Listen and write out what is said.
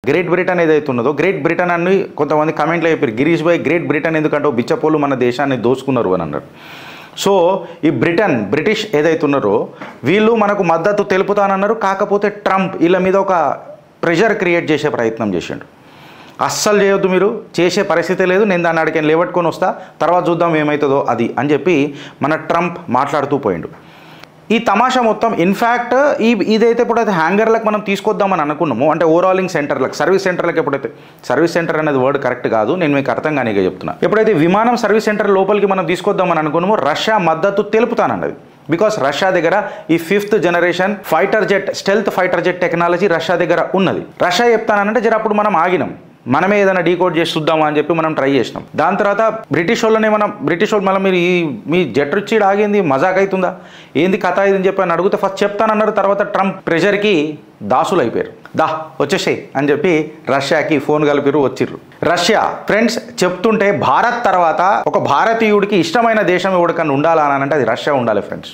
Great Britain ఏదైతే ఉన్నదో great Britain అని కొంతమంది కమెంట్లో చెప్పారు, గిరీష్ భాయ్ గ్రేట్ బ్రిటన్ ఎందుకంటే బిచ్చపోలు మన దేశాన్ని దోచుకున్నారు అని అన్నారు. సో ఈ బ్రిటిష్ ఏదైతే ఉన్నారో వీళ్ళు మనకు మద్దతు తెలుపుతానన్నారు. కాకపోతే ట్రంప్ వీళ్ళ మీద ఒక ప్రెషర్ క్రియేట్ చేసే ప్రయత్నం చేసిండు. అస్సలు చేయొద్దు, మీరు చేసే పరిస్థితి లేదు, నేను దాన్ని అడిగి లేవట్టుకొని వస్తా, తర్వాత చూద్దాం ఏమవుతుందో అది అని చెప్పి మన ట్రంప్ మాట్లాడుతూ పోయిండు. ఈ తమాషా మొత్తం ఇన్ఫ్యాక్ట్ ఇదైతే ఎప్పుడైతే హ్యాంగర్లకు మనం తీసుకొద్దామని అనుకున్నాము, అంటే ఓవరాలింగ్ సెంటర్లకు సర్వీస్ సెంటర్లకు ఎప్పుడైతే సర్వీస్ సెంటర్ అనేది వర్డ్ కరెక్ట్ కాదు, నేను మీకు అర్థం కానీ చెప్తున్నా, ఎప్పుడైతే విమానం సర్వీస్ సెంటర్ లోపలికి మనం తీసుకొద్దామని అనుకున్నామో రష్యా మద్దతు తెలుపుతానన్నది. బికాస్ రష్యా దగ్గర ఈ 5th generation stealth fighter jet technology Russia దగ్గర ఉన్నది. రష్యా చెప్తానంటే జర అప్పుడు మనం ఆగినాం, మనమే ఏదైనా డీకోడ్ చేసి చూద్దామా అని చెప్పి మనం ట్రై చేసినాం. దాని తర్వాత బ్రిటిష్ వాళ్ళు మళ్ళీ మీరు మీ జెట్ రుచి ఆగింది మజాక్ అవుతుందా ఏంది కథ ఇది అని చెప్పి అని అడిగితే ఫస్ట్ చెప్తానన్నారు. తర్వాత ట్రంప్ ప్రెషర్కి దాసులు అయిపోయారు. వచ్చేసాయి అని చెప్పి రష్యాకి ఫోన్ కలిపిరు, వచ్చిర్రు. రష్యా ఫ్రెండ్స్ చెప్తుంటే భారత్ తర్వాత ఒక భారతీయుడికి ఇష్టమైన దేశం ఎవరికన్నా ఉండాలని అంటే అది రష్యా ఉండాలి ఫ్రెండ్స్.